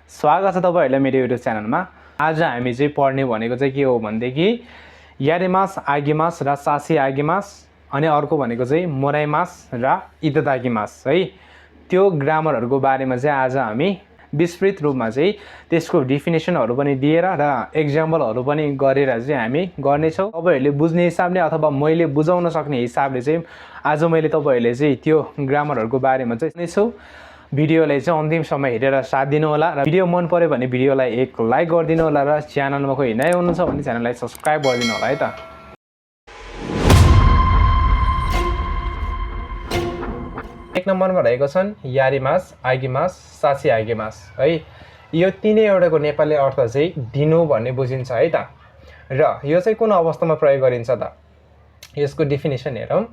स्वागत छ तपाईहरुलाई मेरो युट्युब च्यानलमा। आज हामी चाहिँ पढ्ने भनेको चाहिँ के हो भन्देखि यारेमास आगेमास र सासी आगेमास अनि अर्को भनेको चाहिँ मोराइमास र इतादागिमास है। त्यो ग्रामरहरुको बारेमा चाहिँ आज हामी विस्तृत रूपमा चाहिँ त्यसको डेफिनेसनहरु पनि दिएर र एक्जाम्पलहरु पनि गरेर चाहिँ हामी गर्ने छौं। तपाईहरुले बुझ्ने हिसाबले अथवा मैले बुझाउन सक्ने हिसाबले चाहिँ आज मैले तपाईहरुले चाहिँ त्यो ग्रामरहरुको बारेमा चाहिँ सुनाउँछु। भिडियोलाई चाहिँ अन्तिमसम्म हेरेर साथ दिनु होला र भिडियो मन पर्यो भने भिडियोलाई एक लाइक गरिदिनु होला र च्यानलमा कोही नयाँ हुनुहुन्छ भने च्यानललाई सब्स्क्राइब गरिदिनु होला है त। एक नम्बरमा रहेको छन् यारेमास आगेमास सासी आगेमास है। यो तीनैवटाको नेपाली अर्थ चाहिँ दिनु भन्ने बुझिन्छ है त। र यो चाहिँ कुन अवस्थामा प्रयोग गरिन्छ त? यसको डेफिनेसन हेरौं।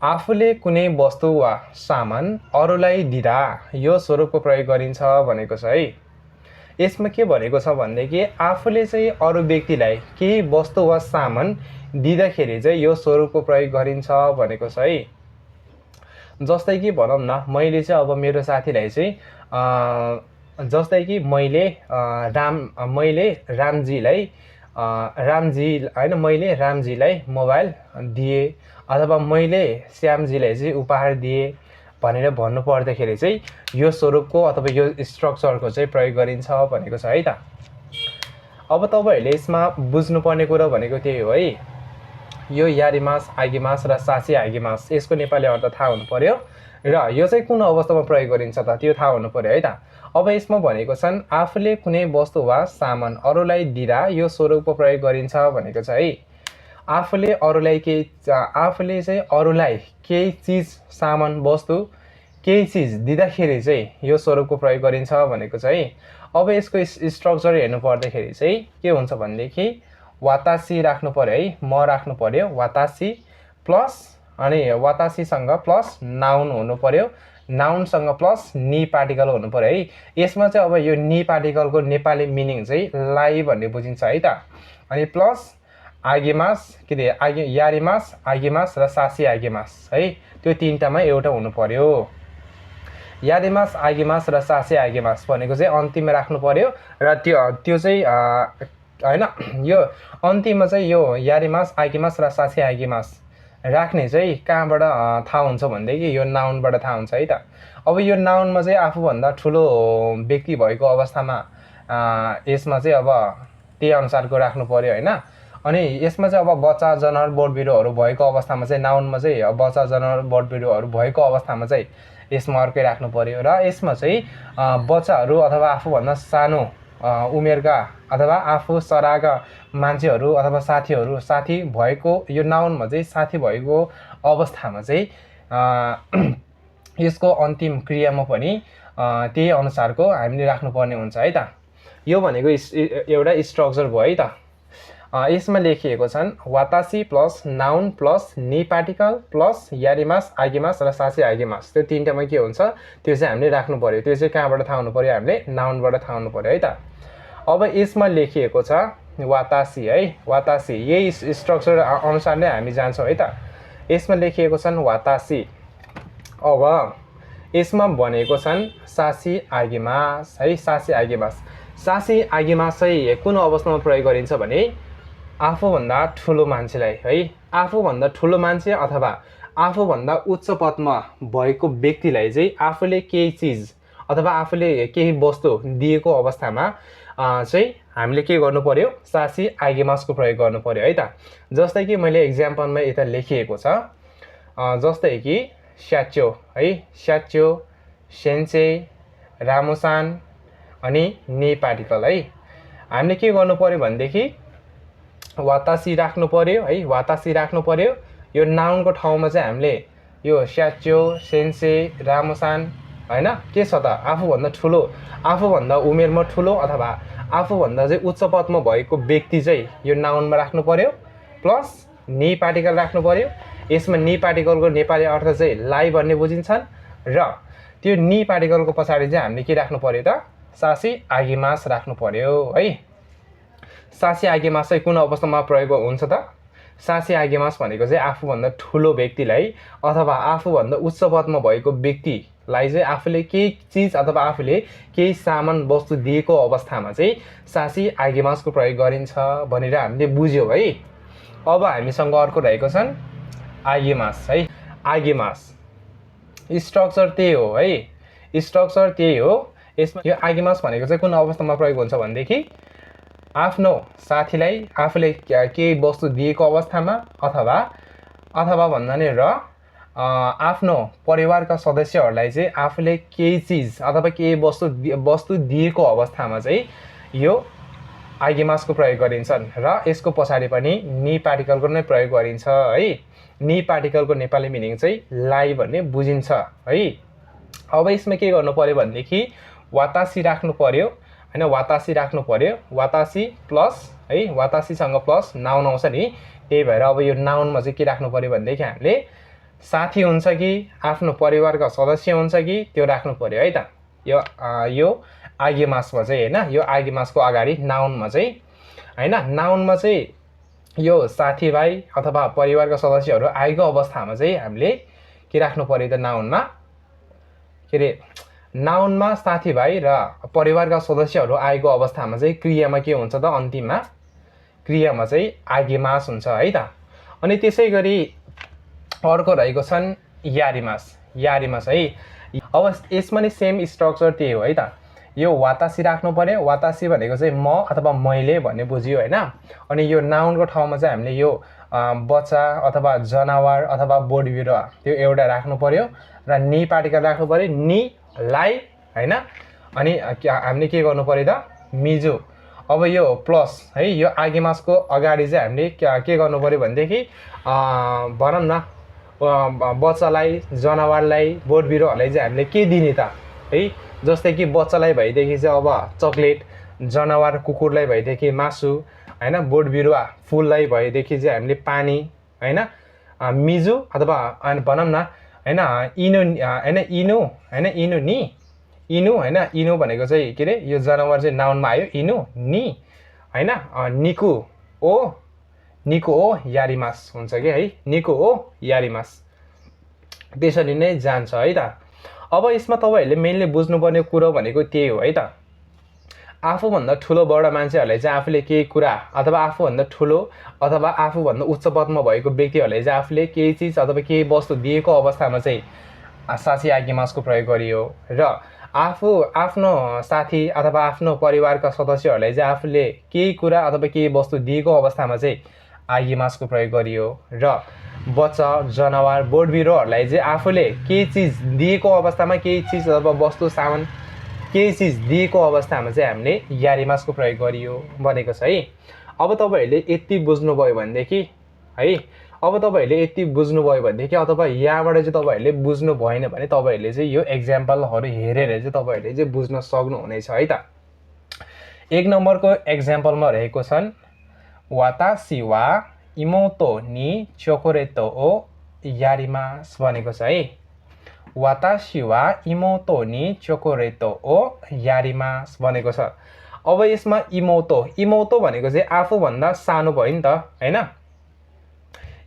आफूले कुनै वस्तु वा सामान अरूलाई दिदा यो स्वरूपको प्रयोग गरिन्छ भनेको छ है। यसमा के भनेको छ भन्देखि आफूले चाहिँ अरू व्यक्तिलाई केही वस्तु वा सामान दिँदाखेरि चाहिँ यो स्वरूपको प्रयोग गरिन्छ भनेको छ है। जस्तै कि भनौं न, मैले चाहिँ अब मेरो साथीलाई चाहिँ जस्तै कि मैले रामजीलाई मोबाइल दिए अथवा मैले श्यामजीलाई चाहिँ उपहार दिए भनेर भन्नु पर्दाखेरि चाहिँ यो स्वरूपको अथवा यो स्ट्रक्चरको चाहिँ प्रयोग गरिन्छ भनेको छ है त। अब तपाईहरुले यसमा बुझ्नुपर्ने कुरा भनेको त्यही हो है। यो यारेमास आगेमास र सासी आगेमास यसको नेपाली अर्थ थाहा हुनु पर्यो र यो चाहिँ कुन अवस्थामा प्रयोग गरिन्छ त त्यो थाहा हुनु पर्यो है त। अब यसमा भनेको छन् आफूले कुनै वस्तु वा सामान अरूलाई दिदा यो स्वरूपको प्रयोग गरिन्छ भनेको छ है। आफूले चाहिँ अरूलाई केही चीज सामान वस्तु केही चीज दिँदाखेरि चाहिँ यो स्वरूपको प्रयोग गरिन्छ भनेको छ है। अब यसको स्ट्रक्चर हेर्नु पर्दाखेरि चाहिँ के हुन्छ भन्देखि वातासी राख्नु पर्यो है, म राख्नु पर्यो वातासी प्लस अनि वातासीसँग प्लस नाउन हुनु पर्यो, नाउनसँग प्लस नि पार्टिकल हुनु पर्यो है। यसमा चाहिँ अब यो नि पार्टिकलको नेपाली मिनिङ चाहिँ लाई भन्ने बुझिन्छ है त। अनि प्लस आगेमास यारेमास आगेमास र सासी आगेमास है, त्यो तीनटामा एउटा हुनु पर्यो। यारेमास आगेमास र सासी आगेमास भनेको चाहिँ अन्तिममा राख्नु पर्यो र त्यो चाहिँ हैन, यो अन्तिममा चाहिँ यो यारेमास आगेमास र सासी आगेमास राख्ने चाहिँ कहाँबाट थाहा हुन्छ भन्देखि यो नाउनबाट थाहा हुन्छ है त। अब यो नाउनमा चाहिँ आफूभन्दा ठुलो व्यक्ति भएको अवस्थामा यसमा चाहिँ अब त्यही अनुसारको राख्नु पर्यो हैन। अनि यसमा चाहिँ अब बच्चा जनावर बोट बिरुवाहरू भएको अवस्थामा चाहिँ नाउनमा चाहिँ बच्चा जनावर बोट बिरुवाहरू भएको अवस्थामा चाहिँ यसमा अर्कै राख्नु पर्यो। र यसमा चाहिँ बच्चाहरू अथवा आफूभन्दा सानो उमेरका अथवा आफू सराका मान्छेहरू अथवा साथी भएको यो नाउनमा चाहिँ साथी भएको अवस्थामा चाहिँ यसको अन्तिम क्रियामा पनि त्यही अनुसारको हामीले राख्नुपर्ने हुन्छ है त। यो भनेको एउटा स्ट्रक्चर भयो है त। यसमा लेखिएको छन् वातासी प्लस नाउन प्लस नि पार्टिकल प्लस यारेमास आगेमास र सासी आगेमास, त्यो तीनटामा के हुन्छ त्यो चाहिँ हामीले राख्नु पर्यो। त्यो चाहिँ कहाँबाट थाहा हुनु पर्यो? हामीले नाउनबाट थाहा हुनु पर्यो है त। अब यसमा लेखिएको छ वातासी है, वातासी यही स्ट्रक्चर अनुसार नै हामी जान्छौँ है त। यसमा लेखिएको छन् वातासी। अब यसमा भनेको छन् सासी आगेमास है, सासी आगेमास। सासी आगेमास चाहिँ कुन अवस्थामा प्रयोग गरिन्छ भने आफूभन्दा ठुलो मान्छेलाई है, आफूभन्दा ठुलो मान्छे अथवा आफूभन्दा उच्च पदमा भएको व्यक्तिलाई चाहिँ आफूले केही चीज अथवा आफूले केही वस्तु दिएको अवस्थामा चाहिँ हामीले के गर्नु पर्यो? सासी आगेमासको प्रयोग गर्नु पर्यो है त। जस्तै कि मैले एक्जाम्पलमा यता लेखिएको छ, जस्तै कि स्याच्यो है, स्याच्यो सेन्से रामुसान अनि नि पार्टिकल है। हामीले के गर्नु पर्यो भनेदेखि वातासी राख्नु पर्यो है, वातासी राख्नु पर्यो। यो नाउनको ठाउँमा चाहिँ हामीले यो स्याच्यो सेन्से रामुसान हैन के छ त आफूभन्दा ठुलो, आफूभन्दा उमेरमा ठुलो अथवा आफूभन्दा चाहिँ उच्च पदमा भएको व्यक्ति चाहिँ यो नाउनमा राख्नु पर्यो प्लस नि पार्टिकल राख्नु पर्यो। यसमा नि पार्टिकलको नेपाली अर्थ चाहिँ लाई भन्ने बुझिन्छन् र त्यो नि पार्टिकलको पछाडि चाहिँ हामीले के राख्नु पर्यो त? सासी आगेमास राख्नु पर्यो है। सासी आगेमास चाहिँ कुन अवस्थामा प्रयोग हुन्छ त? सासी आगेमास भनेको चाहिँ आफूभन्दा ठुलो व्यक्तिलाई अथवा आफूभन्दा उच्च पदमा भएको व्यक्ति लाई चाहिँ आफूले केही चिज अथवा आफूले केही सामान वस्तु दिएको अवस्थामा चाहिँ सासी आगेमासको प्रयोग गरिन्छ भनेर हामीले बुझ्यौँ है। अब हामीसँग अर्को रहेको छन् आगेमास है। आगेमास स्ट्रक्चर त्यही हो है, स्ट्रक्चर त्यही हो। यसमा यो आगेमास भनेको चाहिँ कुन अवस्थामा प्रयोग हुन्छ भनेदेखि आफ्नो साथीलाई आफूले केही वस्तु दिएको अवस्थामा अथवा भन्दा नि र आफ्नो परिवारका सदस्यहरूलाई चाहिँ आफूले केही चिज अथवा केही वस्तु दिएको अवस्थामा चाहिँ यो आगेमासको प्रयोग गरिन्छन् र यसको पछाडि पनि नि पार्टिकलको नै प्रयोग गरिन्छ है। नि पार्टिकलको नेपाली मिनिङ चाहिँ लाई भन्ने बुझिन्छ है। अब यसमा के गर्नु पर्यो भनेदेखि वातासी राख्नु पर्यो हैन, वातासी राख्नु पर्यो। वातासी प्लस है, वातासीसँग प्लस नाउन आउँछ नि, त्यही भएर अब यो नाउनमा चाहिँ के राख्नु पर्यो भनेदेखि हामीले साथी हुन्छ कि आफ्नो परिवारका सदस्य हुन्छ कि त्यो राख्नु पर्यो है त। यो आगेमासमा चाहिँ हैन, यो आगेमासको अगाडि नाउनमा चाहिँ हैन, नाउनमा चाहिँ यो साथीभाइ अथवा परिवारका सदस्यहरू आएको अवस्थामा चाहिँ हामीले के राख्नु पर्यो त नाउनमा, के अरे नाउनमा साथीभाइ र परिवारका सदस्यहरू आएको अवस्थामा चाहिँ क्रियामा के हुन्छ त, अन्तिममा क्रियामा चाहिँ आगेमास हुन्छ है त। अनि त्यसै गरी अर्को रहेको छन् यारिमास। यारिमास है, अब यसमा नि सेम स्ट्रक्चर त्यही हो है त। यो वातासी राख्नु पर्यो। वातासी भनेको चाहिँ म अथवा मैले भन्ने बुझियो हैन। अनि यो नाउनको ठाउँमा चाहिँ हामीले यो बच्चा अथवा जनावर अथवा बोट बिरुवा त्यो एउटा राख्नु पर्यो र नि पार्टिकल राख्नु पर्यो, नि लाई हैन। अनि हामीले के गर्नु पर्यो त, मिजु। अब यो प्लस है, यो आगेमासको अगाडि चाहिँ हामीले के गर्नु पर्यो भनेदेखि भनौँ न बच्चालाई, जनावरलाई, बोट बिरुवाहरूलाई चाहिँ हामीले के दिने त है। जस्तै कि बच्चालाई भइदेखि चाहिँ अब चक्लेट, जनावर कुकुरलाई भइदेखि मासु हैन, बोट बिरुवा फुललाई भइदेखि चाहिँ हामीले पानी हैन, मिजु अथवा भनौँ न हैन इनो हैन, इनु हैन, इनु नि, इनु हैन। इनु भनेको चाहिँ के अरे यो जनावर चाहिँ नाउनमा आयो, इनु नि हैन। निकु ओ यारिमास हुन्छ कि है, निकु ओ यारिमास त्यसरी नै जान्छ है त। अब यसमा तपाईहरुले मेनली बुझ्नुपर्ने कुरो भनेको त्यही हो है त। आफूभन्दा ठुलो बडा मान्छेहरुलाई चाहिँ आफूले केही कुरा अथवा आफूभन्दा ठुलो अथवा आफूभन्दा उच्च पदमा भएको व्यक्तिहरुलाई चाहिँ आफूले केही चीज अथवा केही वस्तु दिएको अवस्थामा चाहिँ सासी आगेमासको प्रयोग गरियो र आफ्नो साथी अथवा आफ्नो परिवारका सदस्यहरुलाई चाहिँ आफूले केही कुरा अथवा केही वस्तु दिएको अवस्थामा चाहिँ आगेमासको प्रयोग गरियो र बच्चा, जनावर, बोट बिरुवाहरुलाई चाहिँ आफूले केही चीज दिएको अवस्थामा, केही चीज अथवा वस्तु सामान केही चीज दिएको अवस्थामा चाहिँ हामीले यारिमासको प्रयोग गरियो भनेको छ है। अब तपाईहरुले यति बुझ्नुभयो भनेदेखि है, अब तपाईहरुले यति बुझ्नुभयो भनेदेखि अथवा यहाँबाट चाहिँ तपाईहरुले बुझ्नु भएन भने तपाईहरुले चाहिँ यो एक्जाम्पलहरु हेरेर चाहिँ तपाईहरुले चाहिँ बुझ्न सक्नुहुनेछ है त। एक नम्बरको एक्जाम्पलमा रहेको छन् वातासी वा इमोतो नि चोकोरेटो ओ यारिमास भनेको छ है। वातासी वा इमोतो नि चोकोरेटो ओ यारिमास भनेको छ। अब यसमा इमोतो भनेको चाहिँ आफूभन्दा सानो भयो नि त हैन।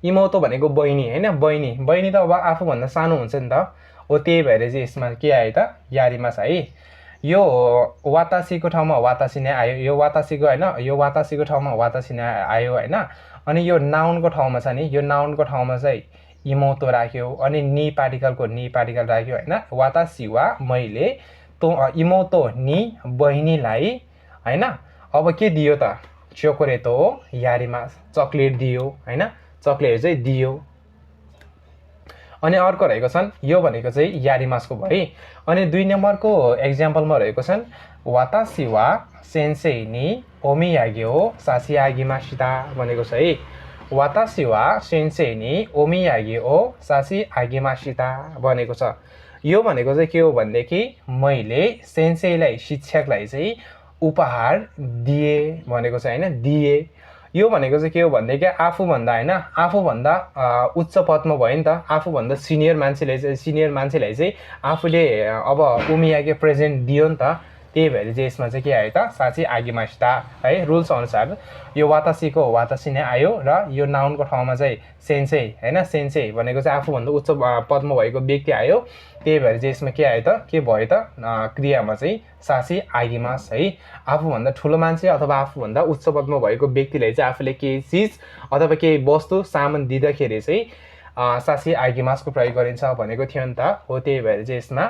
इमोतो भनेको बहिनी हैन, बहिनी त अब आफूभन्दा सानो हुन्छ नि त हो, त्यही भएर चाहिँ यसमा के आयो त यारिमास है। यो वातासीको ठाउँमा वातासी नै आयो, यो वातासीको हैन, यो वातासीको ठाउँमा वातासी नै आयो हैन। अनि यो नाउनको ठाउँमा छ नि, यो नाउनको ठाउँमा चाहिँ इमोतो राख्यो, अनि नि पार्टिकल राख्यो हैन। वातासी वा मैले तो इमोतो नि बहिनीलाई हैन। अब के दियो त, चोकोरेटो यारिमास चकलेट दियो हैन, चकलेट चाहिँ दियो। अनि अर्को रहेको छन् यो भनेको चाहिँ यारिमासको भयो। अनि दुई नम्बरको एक्जाम्पलमा रहेको छन् वातासी वा सेन्सेई नि ओमियागे ओ सासी आगेमासिता भनेको छ है। वातासी वा सेन्सेई नि ओमियागे ओ सासी आगेमासिता भनेको छ। यो भनेको चाहिँ के हो भनेदेखि मैले सेन्सेईलाई, शिक्षकलाई चाहिँ उपहार दिए भनेको छ हैन, दिए। यो भनेको चाहिँ के हो भनेदेखि आफूभन्दा हैन, आफूभन्दा उच्च पदमा भयो नि त, आफूभन्दा सिनियर मान्छेलाई चाहिँ आफूले अब ओमियागे प्रेजेन्ट दियो नि त, त्यही भएर चाहिँ यसमा चाहिँ के आयो त साची आगिमासिता है रुल्स अनुसार यो वातासीको वातासी नै आयो र यो नाउनको ठाउँमा चाहिँ सेन्से हैन सेन्से भनेको चाहिँ आफूभन्दा उच्च पदमा भएको व्यक्ति आयो त्यही भएर चाहिँ यसमा के आयो त के भयो त क्रियामा चाहिँ साची आगिमास है आफूभन्दा ठुलो मान्छे अथवा आफूभन्दा उच्च पदमा भएको व्यक्तिलाई चाहिँ आफूले केही चिज अथवा केही वस्तु सामान दिँदाखेरि चाहिँ साची आगिमासको प्रयोग गरिन्छ भनेको थियो नि त हो त्यही भएर चाहिँ यसमा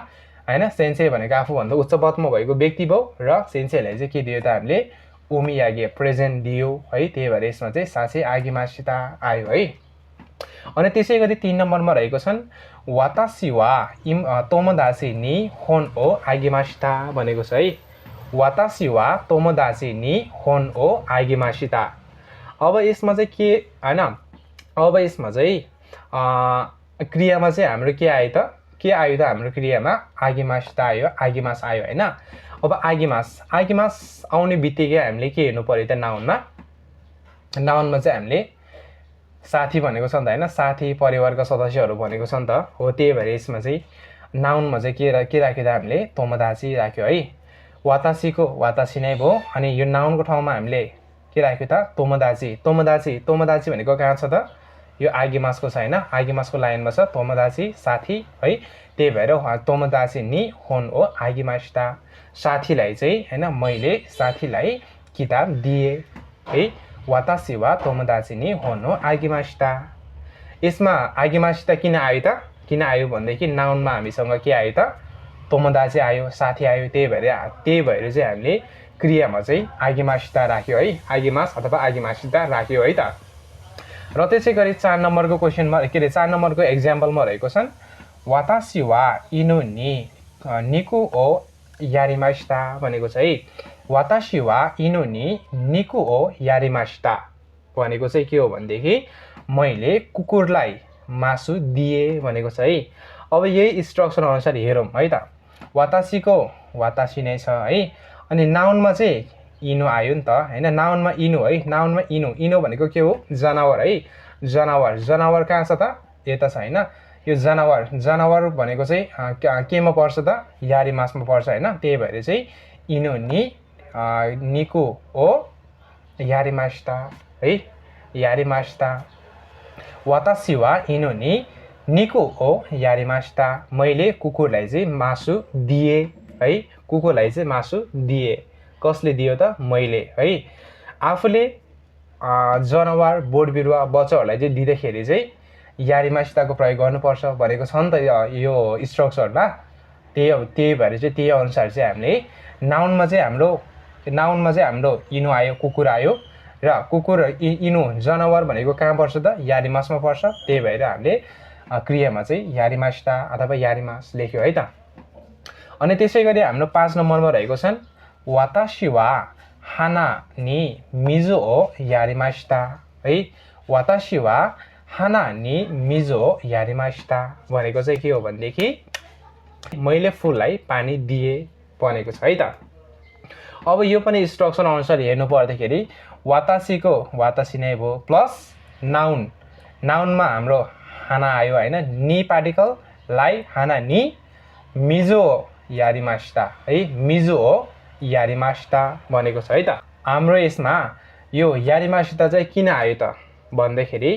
हैन सेन्से भनेको आफूभन्दा उच्च पदमा भएको व्यक्ति भयो र सेन्सेलाई चाहिँ के दियो त हामीले ओमियागे प्रेजेन्ट दियो है त्यही भएर यसमा चाहिँ साची आगिमासिता आयो है अनि त्यसै गरी 3 नम्बरमा रहेको छन् वातासी वा तोमोदाची नि होन ओ आगिमासिता भनेको छ है वातासी वा तोमोदाची नि होन ओ आगिमासिता अब यसमा चाहिँ के हैन अब यसमा चाहिँ क्रियामा चाहिँ हाम्रो के आयो त के आयो त हाम्रो क्रियामा आगिमासिता आयो आगिमास आयो हैन अब आगिमास आउने बित्तिकै हामीले के हेर्नु पर्यो त नाउनमा चाहिँ हामीले साथी भनेको छ नि त हैन साथी परिवारका सदस्यहरू भनेको छ नि त हो त्यही भएर यसमा चाहिँ नाउनमा चाहिँ के राख्यो त हामीले तोमोदाची राख्यो है वातासीको वातासी नै भयो अनि यो नाउनको ठाउँमा हामीले के राख्यो त तोमोदाची भनेको कहाँ छ त यो आगिमासको छ हैन आगिमासको लाइनमा छ तोमोदाची साथी है त्यही भएर तोमोदाची नि होन ओ आगिमासिता साथीलाई चाहिँ हैन मैले साथीलाई किताब दिए है वातासी वा तोमोदाची नि होन ओ आगिमासिता यसमा आगिमासिता किन आयो भन्देखि नाउनमा हामीसँग के आयो त तोमोदाची आयो साथी आयो त्यही भएर चाहिँ हामीले क्रियामा चाहिँ आगिमासिता राख्यो है आगिमास अथवा आगिमासिता राख्यो है त र त्यसै गरी 4 नम्बरको क्वेशनमा के रे 4 नम्बरको एक्जाम्पलमा रहेको छन् वातासी वा इनु नि निकु ओ यारिमासिता भनेको छ है वातासी वा इनु नि निकु ओ यारिमासिता भनेको चाहिँ के हो भन्देखि मैले कुकुरलाई मासु दिए भनेको छ है अब यही स्ट्रक्चर अनुसार हेरौँ है त वातासीको वातासी नै छ है अनि नाउनमा चाहिँ इनो आयो नि त हैन नाउनमा इनो है नाउनमा इनो भनेको के हो जनावर है जनावर कहाँ छ त यता छ हैन यो जनावर भनेको चाहिँ केमा पर्छ त यारिमासमा पर्छ हैन त्यही भएर चाहिँ इनो नि निको ओ यारिमासिता है यारिमासिता वातासी वा इनो नि निको ओ यारिमासिता मैले कुकुरलाई चाहिँ मासु दिए है कुकुरलाई चाहिँ मासु दिए कसले दियो त मैले है आफूले जनावर बोट बिरुवा बच्चाहरूलाई चाहिँ दिँदाखेरि चाहिँ यारिमासिताको प्रयोग गर्नुपर्छ भनेको छ नि त यो स्ट्रक्चरमा त्यही भएर चाहिँ त्यही अनुसार चाहिँ हामीले नाउनमा चाहिँ हाम्रो इनो आयो कुकुर आयो र कुकुर इनो जनावर भनेको कहाँ पर्छ त यारिमासमा पर्छ त्यही भएर हामीले क्रियामा चाहिँ यारिमासिता अथवा यारिमास लेख्यो है त अनि त्यसै गरी हाम्रो 5 नम्बरमा रहेको छन् वातासी वा हाना नि मिजो ओ यारिमासिता है वातासी वा हाना नि मिजो ओ यारिमासिता भनेको चाहिँ के हो भन्देखि मैले फुललाई पानी दिए भनेको छ है त अब यो पनि स्ट्रक्चर अनुसार हेर्नु पर्दाखेरि वातासीको वातासी नै भयो प्लस नाउनमा हाम्रो हाना आयो हैन नि पार्टिकल लाई हाना नि मिजो यारिमासिता है मिजो यारिमासिता भनेको छ है त हाम्रो यसमा यो यारिमासिता चाहिँ किन आयो त भन्दाखेरि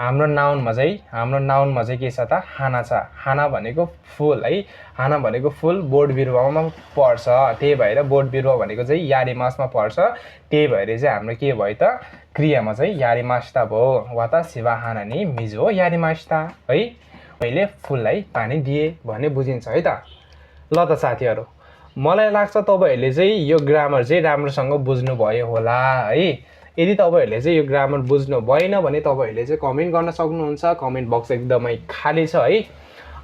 हाम्रो नाउनमा चाहिँ के छ त हाना छ हाना भनेको फुल है हाना भनेको फुल बोट बिरुवामा पर्छ त्यही भएर बोट बिरुवा भनेको चाहिँ यारिमासमा पर्छ त्यही भएर चाहिँ हाम्रो के भयो त क्रियामा चाहिँ यारिमासिता भयो वातासी वा हाना नि मिजो यारिमासिता है मैले फुललाई पानी दिए भन्ने बुझिन्छ है त ल त साथीहरु मलाई लाग्छ तपाईहरुले चाहिँ यो ग्रामर चाहिँ राम्रोसँग बुझ्नु भयो होला है यदि तपाईहरुले चाहिँ यो ग्रामर बुझ्नु भएन भने तपाईहरुले चाहिँ कमेन्ट गर्न सक्नुहुन्छ कमेन्ट बक्स एकदमै खाली छ है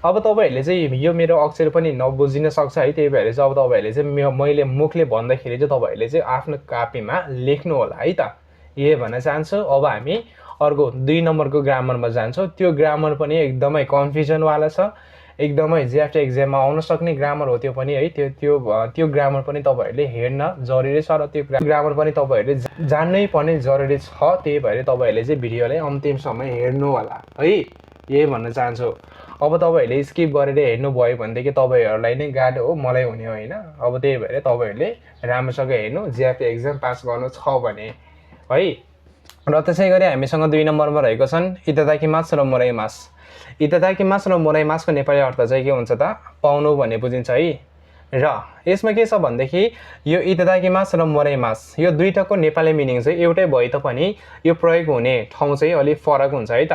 अब तपाईहरुले चाहिँ यो मेरो अक्षर पनि नबुझिन सक्छ है त्यही भएर चाहिँ अब तपाईहरुले चाहिँ मैले मुखले भन्दाखेरि चाहिँ तपाईहरुले चाहिँ आफ्नो कापीमा लेख्नु होला है त यही भन्न चाहन्छु अब हामी अर्को 2 नम्बरको ग्रामरमा जान्छौं त्यो ग्रामर पनि एकदमै कन्फ्युजन वाला छ एकदमै जेएफटी एक्जाममा आउन सक्ने ग्रामर हो त्यो पनि है त्यो ग्रामर पनि तपाईहरुले हेर्न जरुरी छ र त्यो ग्रामर पनि तपाईहरुले जान्नै पर्ने जरुरी छ त्यही भएर तपाईहरुले चाहिँ भिडियोलाई अन्तिमसम्म हेर्नु होला है यही भन्न चाहन्छु अब तपाईँहरूले स्किप गरेर हेर्नुभयो भनेदेखि तपाईँहरूलाई नै गाह्रो हो, मलाई हुने होइन। अब त्यही भएर तपाईँहरूले राम्रोसँग हेर्नु, जिआरपी एक्जाम पास गर्नु छ भने है। र त्यसै गरी हामीसँग 2 नम्बरमा रहेको छन् इतादाकिमास र मोराइमास। इतादाकिमास र मोराइमासको नेपाली अर्थ चाहिँ के हुन्छ त? पाउनु भन्ने बुझिन्छ है। र यसमा के छ भनेदेखि यो इतादाकिमास र मोराइमास यो दुईटाको नेपाली मिनिङ चाहिँ एउटै भए तापनि यो प्रयोग हुने ठाउँ चाहिँ अलिक फरक हुन्छ है त।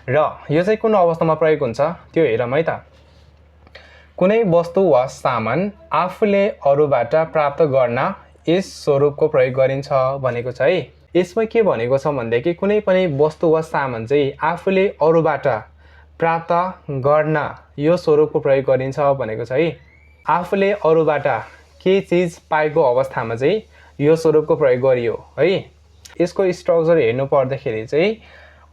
र यो चाहिँ कुन अवस्थामा प्रयोग हुन्छ त्यो हेरौँ है त। कुनै वस्तु वा सामान आफूले अरूबाट प्राप्त गर्न यस स्वरूपको प्रयोग गरिन्छ भनेको छ है। यसमा के भनेको छ भनेदेखि कुनै पनि वस्तु वा सामान चाहिँ आफूले अरूबाट प्राप्त गर्न यो स्वरूपको प्रयोग गरिन्छ भनेको छ है। आफूले अरूबाट के चिज पाएको अवस्थामा चाहिँ यो स्वरूपको प्रयोग गरियो है। यसको स्ट्रक्चर हेर्नु पर्दाखेरि चाहिँ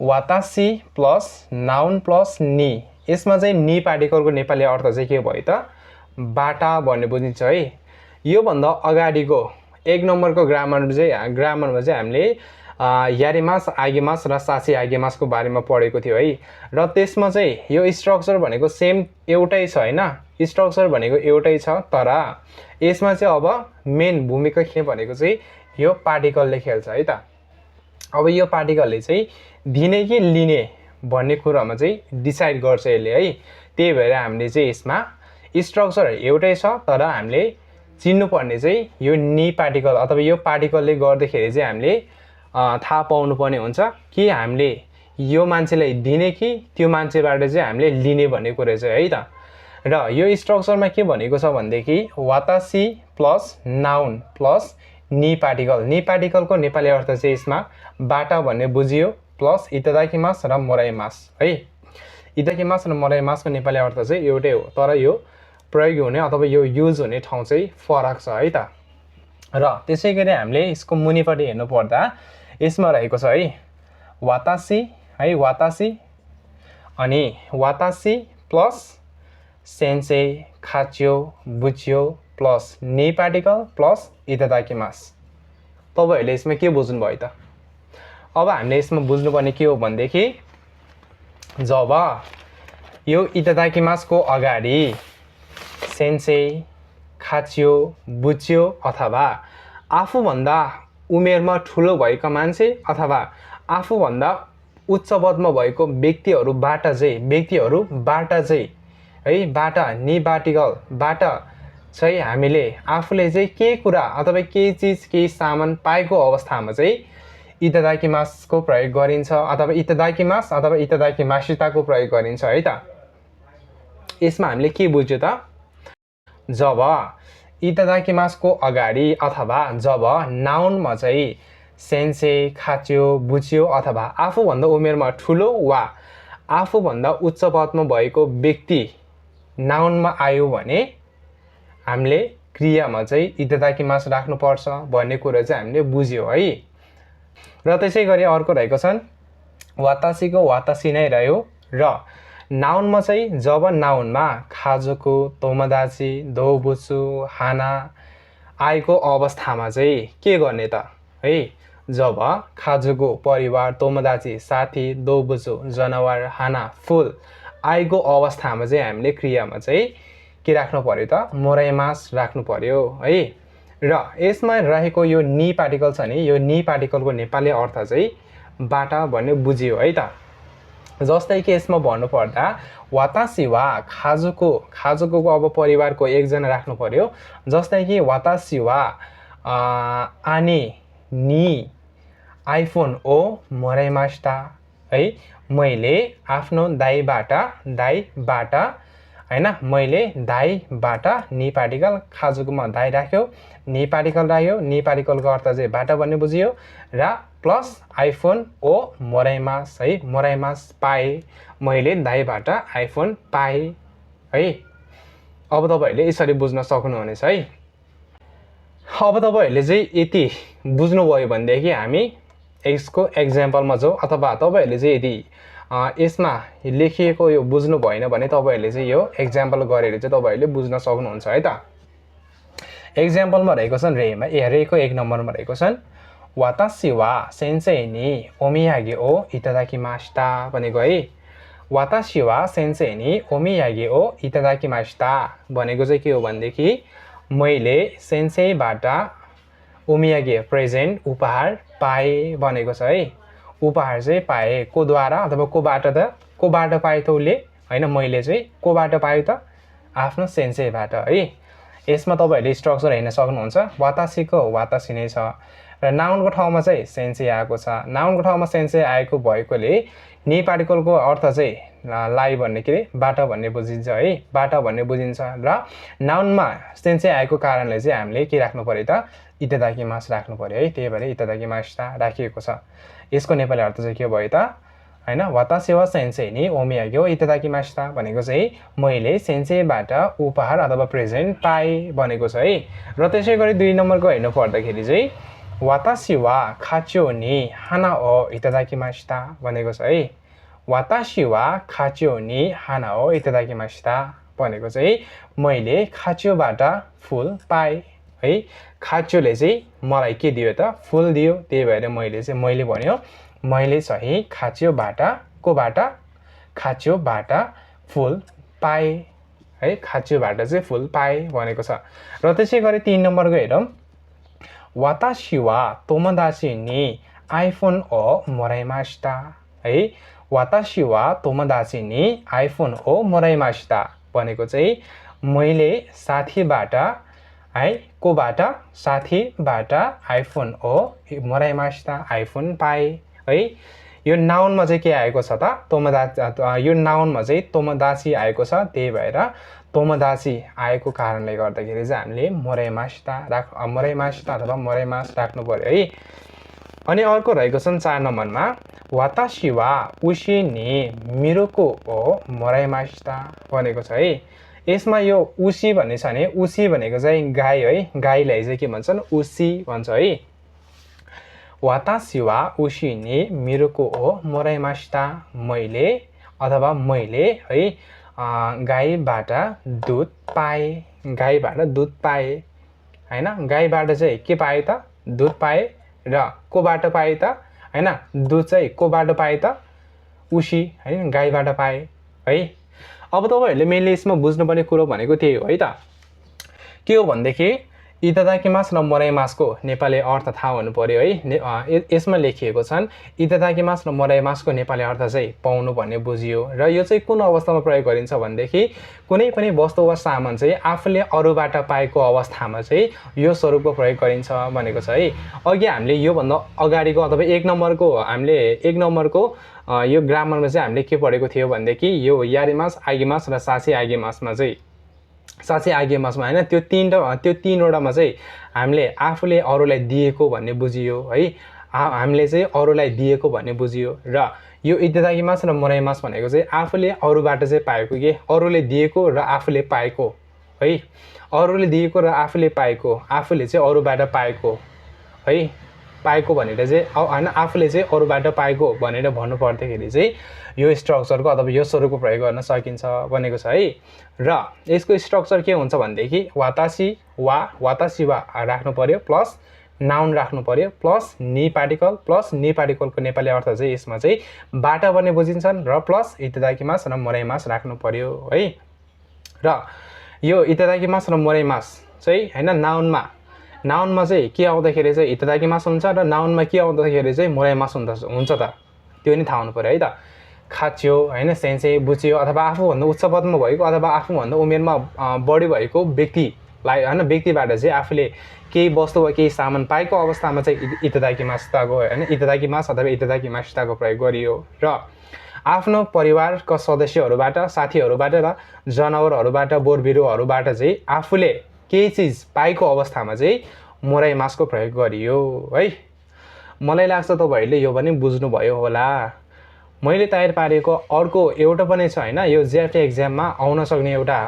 वातासी प्लस नाउन प्लस नि, यसमा चाहिँ नि पार्टिकलको नेपाली अर्थ चाहिँ के भयो त? बाटा भन्ने बुझिन्छ है। योभन्दा अगाडिको 1 नम्बरको ग्रामरमा चाहिँ हामीले यारिमास आगेमास र सासी आगेमासको बारेमा पढेको थियो है। र त्यसमा चाहिँ यो स्ट्रक्चर भनेको सेम एउटै छ होइन, स्ट्रक्चर भनेको एउटै छ, तर यसमा चाहिँ अब मेन भूमिका के भनेको चाहिँ यो पार्टिकलले खेल्छ है त। अब यो पार्टिकलले चाहिँ दिने कि लिने भन्ने कुरामा चाहिँ डिसाइड गर्छ यसले है। त्यही भएर हामीले चाहिँ यसमा स्ट्रक्चर एउटै छ, तर हामीले चिन्नुपर्ने चाहिँ यो नि पार्टिकल अथवा यो पार्टिकलले गर्दाखेरि चाहिँ हामीले थाहा पाउनुपर्ने हुन्छ कि हामीले यो मान्छेलाई दिने कि त्यो मान्छेबाट चाहिँ हामीले लिने भन्ने कुरा चाहिँ है त। र यो स्ट्रक्चरमा के भनेको छ भनेदेखि वातासी प्लस नाउन प्लस नि पार्टिकलको नेपाली अर्थ चाहिँ यसमा बाटा भन्ने बुझियो, प्लस इतादाकिमास र मोराइमास है। इतादाकिमास र मोराइमासको नेपाली अर्थ चाहिँ एउटै हो, तर यो प्रयोग हुने अथवा यो युज हुने ठाउँ चाहिँ फरक छ है त। र त्यसै गरी हामीले यसको मुनिपट्टि हेर्नु पर्दा यसमा रहेको छ है वातासी है, वातासी अनि वातासी प्लस सेन्से खाच्यो बुच्यो प्लस नि पार्टिकल प्लस इतादाकिमास। तपाईँहरूले यसमा के बुझ्नुभयो त? अब हामीले यसमा बुझ्नुपर्ने के हो भनेदेखि जब यो इतादाकिमासको अगाडि सेन्से खाच्यो बुच्यो अथवा आफूभन्दा उमेरमा ठुलो भएका मान्छे अथवा आफूभन्दा उच्च पदमा भएको व्यक्तिहरूबाट चाहिँ है बाटा नि पार्टिकलबाट चाहिँ हामीले आफूले चाहिँ के कुरा अथवा केही चिज केही सामान पाएको अवस्थामा चाहिँ इतादाकिमासको प्रयोग गरिन्छ अथवा इतादाकिमास अथवा इतादाकिमासिताको प्रयोग गरिन्छ है त। यसमा हामीले के बुझ्यो त? जब इतादाकिमासको अगाडि अथवा जब नाउनमा चाहिँ सेन्से खाच्यो बुच्यो अथवा आफूभन्दा उमेरमा ठुलो वा आफूभन्दा उच्च पदमा भएको व्यक्ति नाउनमा आयो भने हामीले क्रियामा चाहिँ इतादाकिमास राख्नुपर्छ भन्ने कुरा चाहिँ हामीले बुझ्यो है। र त्यसै गरी अर्को रहेको छन् वातासीको वातासी नै रह्यो। र नाउनमा चाहिँ जब नाउनमा खाजोको तोमदाची दोबुचु हाना आएको अवस्थामा चाहिँ के गर्ने त है? जब खाजोको परिवार तोमदाची साथी दोबुचु जनावर हाना फुल आएको अवस्थामा चाहिँ हामीले क्रियामा चाहिँ के राख्नु पर्यो त? मोराइमास राख्नु पर्यो है। र यसमा रहेको यो नि पार्टिकल छ नि, यो नि पार्टिकलको नेपाली अर्थ चाहिँ बाटा भन्ने बुझियो है त। जस्तै कि यसमा भन्नुपर्दा वातासी वा खाजोको अब परिवारको एकजना राख्नु पर्यो। जस्तै कि वातासी वा आनी नि आइफोन ओ मोराइमास्ता है। मैले आफ्नो दाइबाट हैन, मैले दाइबाट नि पार्टिकल खाजोकोमा दाइ राख्यो, नि पार्टिकल राख्यो, नि पार्टिकलको अर्थ चाहिँ बाटा भन्ने बुझियो र प्लस आइफोन ओ मोराइमास है। मोराइमास पाएँ, मैले दाइबाट आइफोन पाएँ है। अब तपाईँहरूले यसरी बुझ्न सक्नुहुनेछ है। अब तपाईँहरूले चाहिँ यति बुझ्नुभयो भनेदेखि हामी यसको एक्जाम्पलमा जाउँ, अथवा तपाईँहरूले चाहिँ यदि यसमा लेखिएको यो बुझ्नु भएन भने तपाईँहरूले चाहिँ यो एक्जाम्पल गरेर चाहिँ तपाईँहरूले बुझ्न सक्नुहुन्छ है त। एक्जाम्पलमा रहेको छन् रेको 1 नम्बरमा रहेको छन् वातासी वा सेन्सेई नि ओमियागे ओ इतादाकिमास्ता भनेको है। वातासी वा सेन्सेई नि ओमियागे ओ इतादाकिमासिता भनेको चाहिँ के हो भनेदेखि मैले सेन्सेईबाट ओमियागे प्रेजेन्ट उपहार पाएँ भनेको छ है। उपहार चाहिँ पाएँ कोद्वारा अथवा कोबाट पाएँ त उसले हैन मैले चाहिँ कोबाट पाएँ त आफ्नो सेन्सेईबाट है। यसमा तपाईहरुले स्ट्रक्चर हेर्न सक्नुहुन्छ। वातासीको वातासी नै छ र नाउनको ठाउँमा चाहिँ सेन्सेई आएको छ। नाउनको ठाउँमा सेन्सेई आएको भएकोले नि पार्टिकलको अर्थ चाहिँ लाई भन्ने के बाट भन्ने बुझिन्छ है। बाट भन्ने बुझिन्छ र नाउनमा सेन्सेई आएको कारणले चाहिँ हामीले के राख्नु पर्यो त इतादाकिमास राख्नु पर्यो है। त्यही भएर इतादाकिमासिता राखिएको छ। यसको नेपाली अर्थ चाहिँ के भयो त हैन वातासी वा सेन्सेई नि ओमियागे ओ इतादाकिमासिता भनेको चाहिँ मैले सेन्सेईबाट उपहार अथवा प्रेजेन्ट पाएँ भनेको छ है। र त्यसै गरी 2 नम्बरको हेर्नु पर्दाखेरि चाहिँ वातासी वा खाच्यो नि हाना ओ इतादाकिमासिता भनेको छ है। वातासी वा खाच्यो नि हाना ओ इतादाकिमासिता भनेको चाहिँ मैले खाच्योबाट फूल पाएँ है। खाच्योले चाहिँ मलाई के दियो त फूल दियो। त्यही भएर मैले भन्यो मैले चाहिँ खाच्योबाट फूल पाएँ है। खाच्योबाट चाहिँ फूल पाएँ भनेको छ। र त्यसै गरी 3 नम्बरको हेरौँ। वातासी वा तोमोदाची नि आइफोन ओ मोराइमासिता है। वातासी वा तोमोदाची नि आइफोन ओ मोराइमासिता भनेको चाहिँ मैले साथीबाट है साथीबाट आइफोन ओ मोराइमासिता आइफोन पाएँ है। यो नाउनमा चाहिँ के आएको छ त यो नाउनमा चाहिँ तोमोदाची आएको छ। त्यही भएर तोमोदाची आएको कारणले गर्दाखेरि चाहिँ हामीले मोराइमासिता अथवा मोराइमास राख्नु पर्यो है। अनि अर्को रहेको छ 4 नम्बरमा वातासी वा उसी नि मिरोको ओ मोराइमासिता भनेको छ है। यसमा यो उसी भन्ने छ भने उसी भनेको चाहिँ गाई है। गाईलाई चाहिँ के भन्छन् उसी भन्छ है। वातासी वा उसी नि मिरोको ओ मोराइमासिता मैले है गाईबाट दुध पाएँ हैन। गाईबाट चाहिँ के पाएँ त दुध पाएँ र कोबाट पाएँ त हैन दुध चाहिँ कोबाट पाएँ त उसी है गाईबाट पाएँ है। अब तपाईहरुले मेनली यसमा बुझ्नुपर्ने कुरो भनेको त्यही हो है त। के हो भन्देखि इतादाकिमास र मोराइमासको नेपाली अर्थ थाहा हुनु पर्यो है। यसमा लेखिएको छन् इतादाकिमास र मोराइमासको नेपाली अर्थ चाहिँ पाउनु भन्ने बुझियो। र यो चाहिँ कुन अवस्थामा प्रयोग गरिन्छ भन्देखि कुनै पनि वस्तु वा सामान चाहिँ आफूले अरूबाट पाएको अवस्थामा चाहिँ यो स्वरूपको प्रयोग गरिन्छ भनेको छ है। अघि हामीले यो भन्दा अगाडिको अथवा 1 नम्बरको यो ग्रामरमा चाहिँ हामीले के पढेको थियो भन्देखि यो यारिमास आगिमास र सासी आगिमासमा हैन त्यो तीनवटामा चाहिँ हामीले आफूले अरूलाई दिएको भन्ने बुझियो है। हामीले चाहिँ अरूलाई दिएको भन्ने बुझियो। र यो इतादाकिमास र मोराइमास भनेको चाहिँ आफूले अरूबाट चाहिँ पाएको के अरूले दिएको र आफूले पाएको है। अरूले दिएको र आफूले पाएको आफूले चाहिँ अरूबाट पाएको है। पाएको भनेर चाहिँ हैन आफूले चाहिँ अरूबाट पाएको भनेर भन्नु पर्दाखेरि चाहिँ यो स्ट्रक्चरको अथवा यो स्वरूपको प्रयोग गर्न सकिन्छ भनेको छ है। र यसको स्ट्रक्चर के हुन्छ भन्देखि वातासी वा राख्नु पर्यो प्लस नाउन राख्नु पर्यो प्लस नि पार्टिकलको नेपाली अर्थ चाहिँ यसमा चाहिँ बाट भन्ने बुझिन्छन् र प्लस इतादाकिमास र मोराइमास राख्नु पर्यो है। र यो इतादाकिमास र मोराइमास चाहिँ हैन नाउनमा चाहिँ के आउँदाखेरि चाहिँ इतादाकिमास हुन्छ र नाउनमा के आउँदाखेरि चाहिँ मोराइमास हुन्छ त त्यो नि थाहा हुनु पर्यो है त। खाच्यो हैन सेन्सेई बुझ्यो अथवा आफूभन्दा उच्च पदमा भएको अथवा आफूभन्दा उमेरमा बढी भएको व्यक्तिलाई हैन व्यक्तिबाट चाहिँ आफूले केही वस्तु वा केही सामान पाएको अवस्थामा चाहिँ इतादाकिमास अथवा इतादाकिमासिताको प्रयोग गरियो। र आफ्नो परिवारका सदस्यहरूबाट साथीहरूबाट र जनावरहरूबाट बोरबिरुवाहरूबाट चाहिँ आफूले केही चिज पाएको अवस्थामा चाहिँ मोराइमासको प्रयोग गरियो है। मलाई लाग्छ तपाईहरुले यो पनि बुझ्नुभयो होला। मैले तयार पारेको अर्को एउटा पनि छ हैन यो जेएफटी एक्जाममा आउन सक्ने एउटा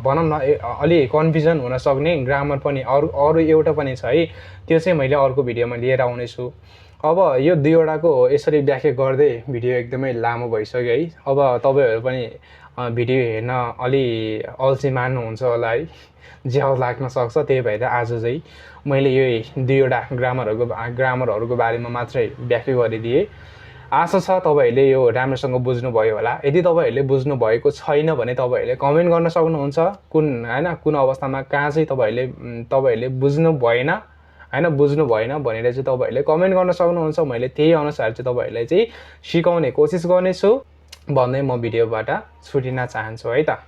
भनौं न अलि कन्फ्युजन हुन सक्ने ग्रामर पनि अरु एउटा पनि छ है। त्यो चाहिँ मैले अर्को भिडियोमा लिएर आउने छु। अब यो दुईवटाको यसरी व्याख्या गर्दै भिडियो एकदमै लामो भइसक्यो है। अब तपाईहरु पनि भिडियो हेर्न अलि अल्छी मान्नुहुन्छ होला है, ज्याउ लाग्न सक्छ। त्यही भएर आज चाहिँ मैले यो दुईवटा ग्रामरहरुको बारेमा मात्रै व्याख्या गरिदिए। आशा छ तपाईँहरूले यो राम्रोसँग बुझ्नुभयो होला। यदि तपाईँहरूले बुझ्नुभएको छैन भने तपाईँहरूले कमेन्ट गर्न सक्नुहुन्छ कुन अवस्थामा कहाँ चाहिँ तपाईँहरूले बुझ्नु भएन बुझ्नु भएन भनेर चाहिँ तपाईँहरूले कमेन्ट गर्न सक्नुहुन्छ। मैले त्यही अनुसार चाहिँ तपाईँहरूलाई चाहिँ सिकाउने कोसिस गर्नेछु भन्दै म भिडियोबाट छुटिन चाहन्छु है त।